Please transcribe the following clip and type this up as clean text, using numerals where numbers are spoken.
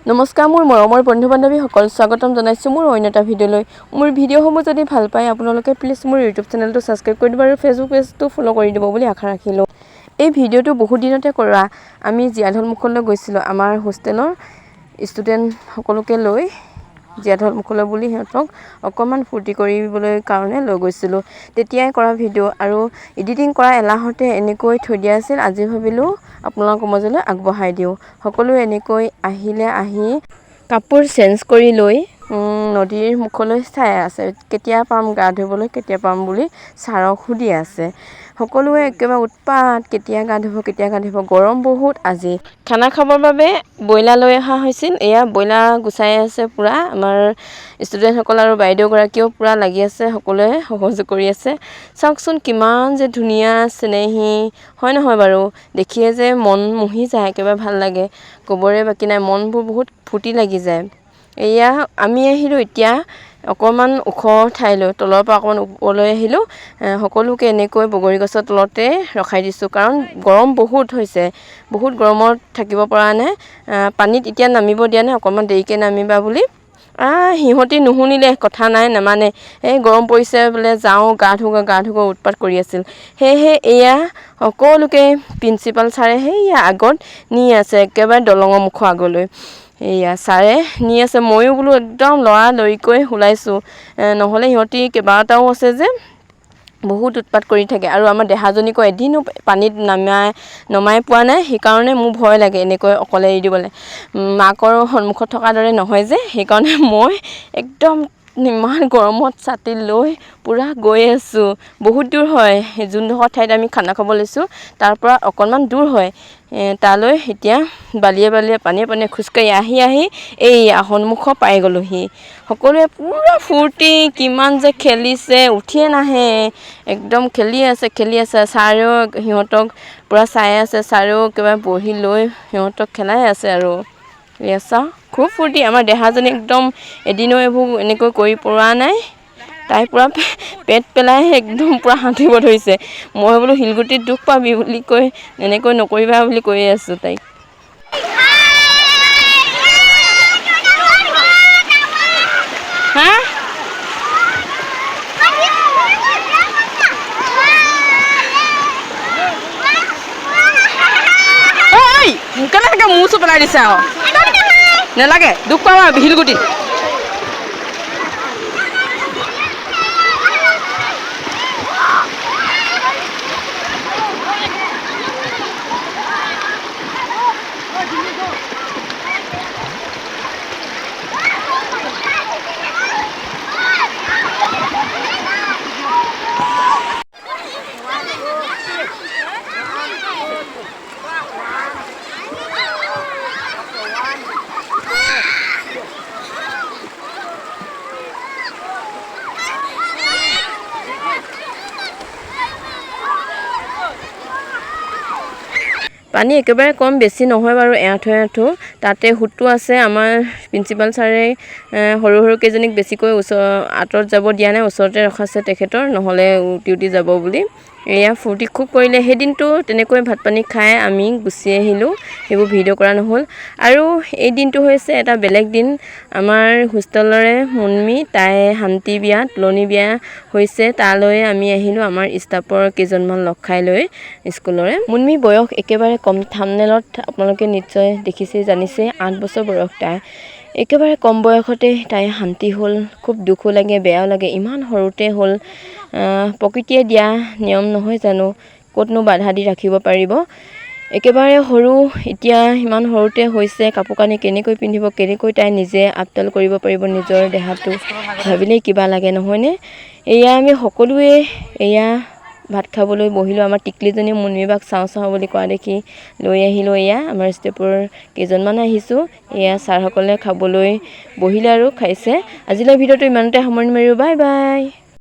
নমস্কাৰ মোৰ মৰমৰ বন্ধু বান্ধৱীসকল স্বাগতম জনাইছোঁ মোৰ অন্য এটা ভিডিঅ'লৈ মোৰ ভিডিঅ'সমূহ যদি ভাল পায় আপোনালোকে প্লিজ মোৰ ইউটিউব চেনেলটো ছাবস্ক্ৰাইব কৰি দিব আৰু ফেচবুক পেজটো ফ'ল' কৰি দিব বুলি আশা ৰাখিলোঁ এই ভিডিঅ'টো বহুত দিনতে কৰা আমি জীয়াঢল মুখলৈ গৈছিলোঁ আমাৰ হোষ্টেলৰ ষ্টুডেণ্ট সকলোকে লৈ জীয়াঢল মুখলৈ বুলি সিহঁতক অকণমান ফূৰ্তি কৰিবলৈ কাৰণে লৈ গৈছিলোঁ তেতিয়াই কৰা ভিডিঅ' আৰু এডিটিং কৰা এলাহতে এনেকৈ থৈ দিয়া আছিল আজি ভাবিলোঁ আপোনালোকৰ মাজলৈ আগবঢ়াই দিওঁ সকলো এনেকৈ আহিলে আহি কাপোৰ চেঞ্জ কৰি লৈ নদীৰ মুখলৈ চাই আছে কেতিয়া পাম গা ধুবলৈ কেতিয়া পাম বুলি ছাৰক সুধি আছে সকলোৱে একেবাৰে উৎপাত কেতিয়া গা ধুব গৰম বহুত আজি খানা খাবৰ বাবে ব্ৰইলাৰ লৈ অহা হৈছিল এয়া ব্ৰইলাৰ গুচাই আছে পুৰা আমাৰ ষ্টুডেণ্টসকল আৰু বাইদেউগৰাকীয়েও পুৰা লাগি আছে সকলোৱে সহযোগ কৰি আছে চাওকচোন কিমান যে ধুনীয়া স্নেহী হয় নহয় বাৰু দেখিয়ে যে মন মুহি যায় একেবাৰে ভাল লাগে ক'বৰে বাকী নাই মনবোৰ বহুত ফূৰ্তি লাগি যায় এয়া আমি আহিলোঁ এতিয়া অকণমান ওখ ঠাইলৈ তলৰ পৰা অকণমান ওপৰলৈ আহিলোঁ সকলোকে এনেকৈ বগৰী গছৰ তলতে ৰখাই দিছোঁ কাৰণ গৰম বহুত হৈছে বহুত গৰমত থাকিব পৰা নাই পানীত এতিয়া নামিব দিয়া নাই অকণমান দেৰিকৈ নামিবা বুলি সিহঁতি নুশুনিলে কথা নাই নামানে এই গৰম পৰিছে বোলে যাওঁ গা ধুব উৎপাত কৰি আছিল সেয়েহে এয়া সকলোকে প্ৰিন্সিপাল ছাৰে সেয়া আগত নি আছে একেবাৰে দলঙৰ মুখৰ আগলৈ এয়া ছাৰে নি আছে ময়ো বোলো একদম লৰালৰিকৈ ওলাইছোঁ নহ'লে সিহঁতি কেইবাটাও আছে যে বহুত উৎপাত কৰি থাকে আৰু আমাৰ দেহাজনীকো এদিনো পানীত নমাই পোৱা নাই সেইকাৰণে মোৰ ভয় লাগে এনেকৈ অকলে এৰি দিবলৈ মাকৰ সন্মুখত থকাৰ দৰে নহয় যে সেইকাৰণে মই একদম ইমান গৰমত ছাতি লৈ পূৰা গৈ আছোঁ বহুত দূৰ হয় যোনডোখৰ ঠাইত আমি খানা খাব লৈছোঁ তাৰ পৰা অকণমান দূৰ হয় তালৈ এতিয়া বালিয়ে পানীয়ে খোজকাঢ়ি আহি এই সন্মুখৰ পাই গ'লোহি সকলোৱে পূৰা ফূৰ্তি কিমান যে খেলিছে উঠিয়ে নাহে একদম খেলি আছে ছাৰেও সিহঁতক পূৰা চাই আছে ছাৰেও একেবাৰে বহি লৈ সিহঁতক খেলাই আছে আৰু চাওঁ খুব ফূৰ্তি আমাৰ দেহাজনী একদম এদিনো এইবোৰ এনেকৈ কৰি পৰা নাই তাই পূৰা পেট পেলাই একদম পূৰা সাঁতুৰিব ধৰিছে মই বোলো শিলগুটিত দুখ পাবি বুলি কৈ এনেকৈ নকৰিবা বুলি কৈ আছোঁ তাইক কেনেকৈ মূৰ চুৰ পেলাই দিছে আৰু নেলাগে দুখ পাবা শিলগুটিত পানী একেবাৰে কম বেছি নহয় বাৰু এআঁঠু তাতে সোঁতো আছে আমাৰ প্ৰিন্সিপাল ছাৰে সৰু কেইজনীক বেছিকৈ আঁতৰত যাব দিয়া নাই ওচৰতে ৰখাইছে তেখেতৰ নহ'লে উটি যাব বুলি এয়া ফূৰ্তি খুব কৰিলে সেইদিনটো তেনেকৈ ভাত পানী খাই আমি গুচি আহিলোঁ সেইবোৰ ভিডিঅ' কৰা নহ'ল আৰু এই দিনটো হৈছে এটা বেলেগ দিন আমাৰ হোষ্টেলৰে মুনমি তাই শান্তি বিয়া তুলনি বিয়া হৈছে তালৈ আমি আহিলোঁ আমাৰ ষ্টাফৰ কেইজনমান লগ খাই লৈ স্কুলৰে মুনমি বয়স একেবাৰে কম থাম্বনেইলত আপোনালোকে নিশ্চয় দেখিছে জানিছে 8 বছৰ বয়স তাই একেবাৰে কম বয়সতে তাই শান্তি হ'ল খুব দুখো লাগে বেয়াও লাগে ইমান সৰুতে হ'ল প্ৰকৃতিয়ে দিয়া নিয়ম নহয় জানো ক'তনো বাধা দি ৰাখিব পাৰিব একেবাৰে সৰু এতিয়া ইমান সৰুতে হৈছে কাপোৰ কানি কেনেকৈ পিন্ধিব কেনেকৈ তাই নিজে আপডাল কৰিব পাৰিব নিজৰ দেহাটো ভাবিলেই কিবা লাগে নহয়নে এয়া আমি সকলোৱে এয়া ভাত খাবলৈ বহিলোঁ আমাৰ টিকলিজনী মুনমিবাক চাওঁ বুলি কোৱা দেখি লৈ আহিলোঁ এয়া আমাৰ ষ্টেপৰ কেইজনমান আহিছোঁ এয়া ছাৰসকলে খাবলৈ বহিলে আৰু খাইছে আজিলৈ ভিডিঅ'টো ইমানতে সামৰণি মাৰিলোঁ বাই বাই